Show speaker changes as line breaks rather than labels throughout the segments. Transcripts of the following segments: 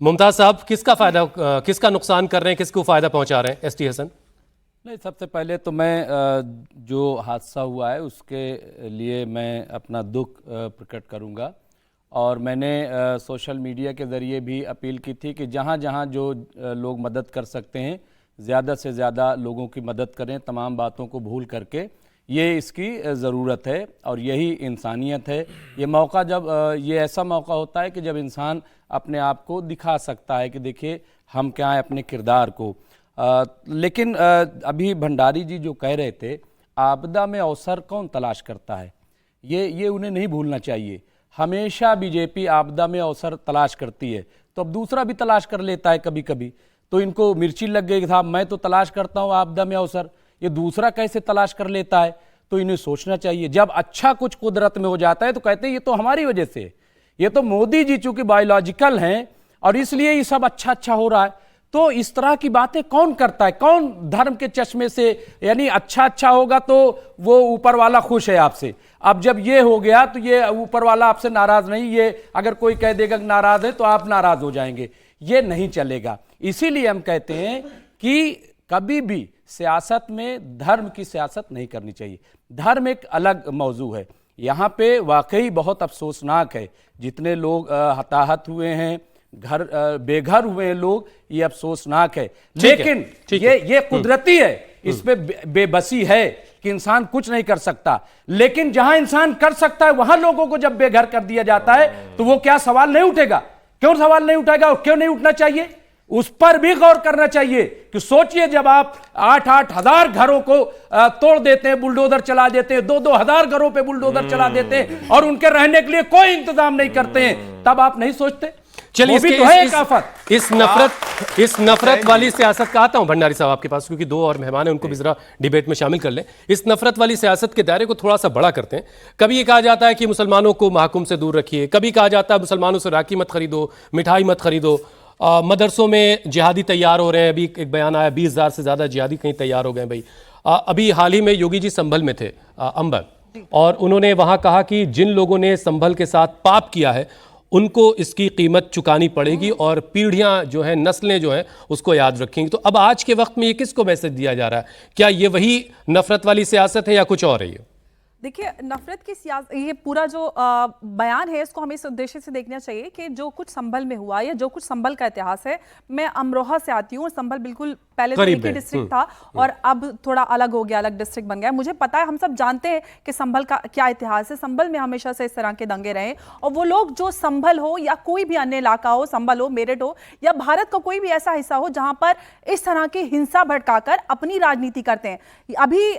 मुमताज साहब, किसका नुकसान कर रहे हैं, किसको फायदा पहुंचा रहे हैं एसटी हसन?
नहीं, सबसे पहले तो मैं जो हादसा हुआ है उसके लिए मैं अपना दुख प्रकट करूंगा। और मैंने सोशल मीडिया के ज़रिए भी अपील की थी कि जहां जहां जो लोग मदद कर सकते हैं ज़्यादा से ज़्यादा लोगों की मदद करें, तमाम बातों को भूल करके। ये इसकी ज़रूरत है और यही इंसानियत है। ये मौका ये ऐसा मौका होता है कि जब इंसान अपने आप को दिखा सकता है कि देखिए हम क्या हैं, अपने किरदार को। लेकिन अभी भंडारी जी जो कह रहे थे, आपदा में अवसर कौन तलाश करता है, ये उन्हें नहीं भूलना चाहिए। हमेशा बीजेपी आपदा में अवसर तलाश करती है, तो अब दूसरा भी तलाश कर लेता है कभी कभी। तो इनको मिर्ची लग गई था, मैं तो तलाश करता हूँ आपदा में अवसर, ये दूसरा कैसे तलाश कर लेता है। तो इन्हें सोचना चाहिए, जब अच्छा कुछ कुदरत में हो जाता है तो कहते हैं ये तो हमारी वजह से, ये तो मोदी जी चूंकि बायोलॉजिकल हैं और इसलिए ये सब अच्छा हो रहा है। तो इस तरह की बातें कौन करता है, कौन धर्म के चश्मे से, यानी अच्छा होगा तो वो ऊपर वाला खुश है आपसे। अब जब ये हो गया तो ये ऊपर वाला आपसे नाराज नहीं, ये अगर कोई कह देगा नाराज है तो आप नाराज हो जाएंगे, ये नहीं चलेगा। इसीलिए हम कहते हैं कि कभी भी सियासत में धर्म की सियासत नहीं करनी चाहिए। धर्म एक अलग मौजू है। यहाँ पे वाकई बहुत अफसोसनाक है, जितने लोग हताहत हुए हैं, बेघर हुए हैं लोग, ये अफसोसनाक है। लेकिन ये कुदरती है, इस पे बेबसी है कि इंसान कुछ नहीं कर सकता। लेकिन जहां इंसान कर सकता है वहां लोगों को जब बेघर कर दिया जाता है तो वो क्या सवाल नहीं उठेगा? क्यों सवाल नहीं उठाएगा और क्यों नहीं उठना चाहिए? उस पर भी गौर करना चाहिए कि सोचिए, जब आप 8-8 हजार घरों को तोड़ देते हैं, बुलडोजर चला देते हैं, 2-2 हजार घरों पे बुलडोजर चला देते हैं और उनके रहने के लिए कोई इंतजाम नहीं करते हैं, तब आप नहीं सोचते?
चलिए, तो है इस नफरत वाली सियासत का आता हूं भंडारी साहब आपके पास, क्योंकि 2 और मेहमान हैं, उनको भी जरा डिबेट में शामिल कर लें। इस नफरत वाली सियासत के दायरे को थोड़ा सा बड़ा करते हैं। कभी ये कहा जाता है कि मुसलमानों को महकुम से दूर रखिए, कभी कहा जाता है मुसलमानों से राखी मत खरीदो, मिठाई मत खरीदो। मदरसों में जिहादी तैयार हो रहे हैं। अभी एक बयान आया 20,000 से ज़्यादा जिहादी कहीं तैयार हो गए भाई। अभी हाल ही में योगी जी संभल में थे, अंबर, और उन्होंने वहाँ कहा कि जिन लोगों ने संभल के साथ पाप किया है उनको इसकी कीमत चुकानी पड़ेगी और पीढ़ियां जो हैं, नस्लें जो हैं, उसको याद रखेंगी। तो अब आज के वक्त में ये किसको मैसेज दिया जा रहा है? क्या ये वही नफरत वाली सियासत है या कुछ और है? ये
देखिए, नफरत की सियासत, ये पूरा जो बयान है इसको हमें इस उद्देश्य से देखना चाहिए कि जो कुछ संभल में हुआ या जो कुछ संभल का इतिहास है। मैं अमरोहा से आती हूँ, संभल बिल्कुल पहले तो एक ही डिस्ट्रिक्ट था और अब थोड़ा अलग हो गया, अलग डिस्ट्रिक्ट बन गया। मुझे पता है, हम सब जानते हैं कि संभल का क्या इतिहास है। संभल में हमेशा से इस तरह के दंगे रहे और वो लोग जो संभल हो या कोई भी अन्य इलाका हो, संभल हो, मेरठ हो या भारत का कोई भी ऐसा हिस्सा हो जहां पर इस तरह की हिंसा भड़काकर अपनी राजनीति करते हैं। अभी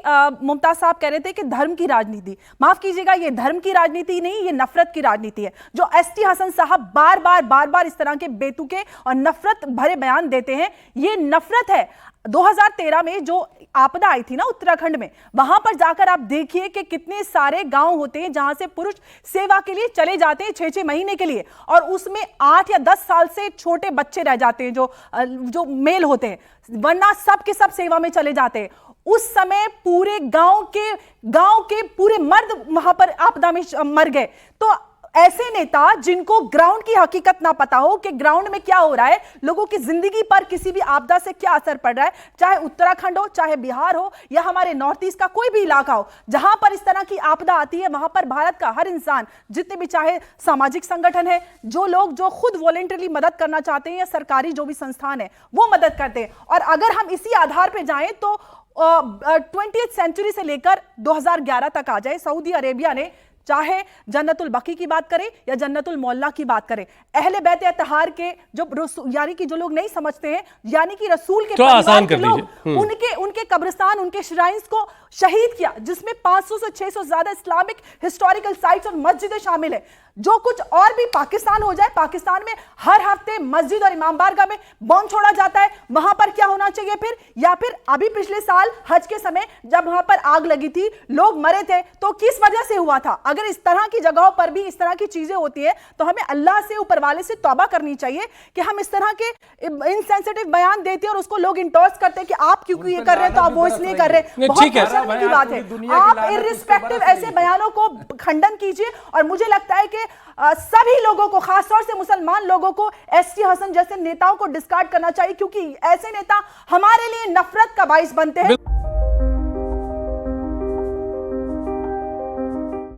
मुमताज साहब कह रहे थे कि धर्म की राजनीति, माफ कीजिएगा, ये धर्म की राजनीति नहीं, ये नफरत की राजनीति है। जो एसटी हसन साहब बार बार इस तरह के बेतुके और नफरत भरे बयान देते हैं, ये नफरत है। 2013 में जो आपदा आई थी ना उत्तराखंड में, वहां पर जाकर आप देखिए कि कितने सारे गांव होते हैं जहां से पुरुष सेवा के लिए चले जाते हैं 6-6 महीने के लिए, और उसमें 8 या 10 साल से छोटे बच्चे रह जाते हैं जो मेल होते हैं, वरना सब के सब सेवा में चले जाते हैं। उस समय पूरे गांव के पूरे मर्द वहां पर आपदा में मर गए। तो ऐसे नेता जिनको ग्राउंड की हकीकत ना पता हो कि ग्राउंड में क्या हो रहा है, लोगों की जिंदगी पर किसी भी आपदा से क्या असर पड़ रहा है, चाहे उत्तराखंड हो, चाहे बिहार हो या हमारे नॉर्थ ईस्ट का कोई भी इलाका हो, जहां पर इस तरह की आपदा आती है, वहां पर भारत का हर इंसान, जितने भी चाहे सामाजिक संगठन है, जो लोग जो खुद वॉलेंटरली मदद करना चाहते हैं या सरकारी जो भी संस्थान है वो मदद करते हैं। और अगर हम इसी आधार पर जाएं तो 20वीं सेंचुरी से लेकर 2011 तक आ जाए, सऊदी अरेबिया ने, चाहे जन्नतुल बकी की बात करें या जन्नतुल मौला की बात करें, अहले बैत अतहार के जो यानी कि जो लोग नहीं समझते हैं, यानी कि रसूल के परिवार के लोग, उनके कब्रिस्तान, उनके श्राइन्स को शहीद किया, जिसमें 500 से 600 ज्यादा इस्लामिक हिस्टोरिकल साइट्स और मस्जिदें शामिल है। जो कुछ और भी पाकिस्तान हो जाए, पाकिस्तान में हर हफ्ते मस्जिद और इमाम बारगाह में बम छोड़ा जाता है, वहां पर क्या होना चाहिए फिर? या फिर अभी पिछले साल हज के समय जब वहां पर आग लगी थी, लोग मरे थे, तो किस वजह से हुआ था? अगर इस तरह की जगहों पर भी इस तरह की चीजें होती है तो हमें अल्लाह से, ऊपर वाले से तौबा करनी चाहिए कि हम इस तरह के इनसेंसिटिव बयान देते हैं और उसको लोग इंडोर्स करते हैं कि आप क्योंकि ये कर रहे हैं तो आप वो इसलिए कर रहे हैं।
ठीक है,
करने की बात है। आप इर्रिस्पेक्टिव ऐसे बयानों को खंडन कीजिए, और मुझे लगता है कि सभी लोगों को, खासतौर से मुसलमान लोगों को, एसटी हसन जैसे नेताओं को डिस्कार्ड करना चाहिए, क्योंकि ऐसे नेता हमारे लिए नफरत का बाइस बनते हैं।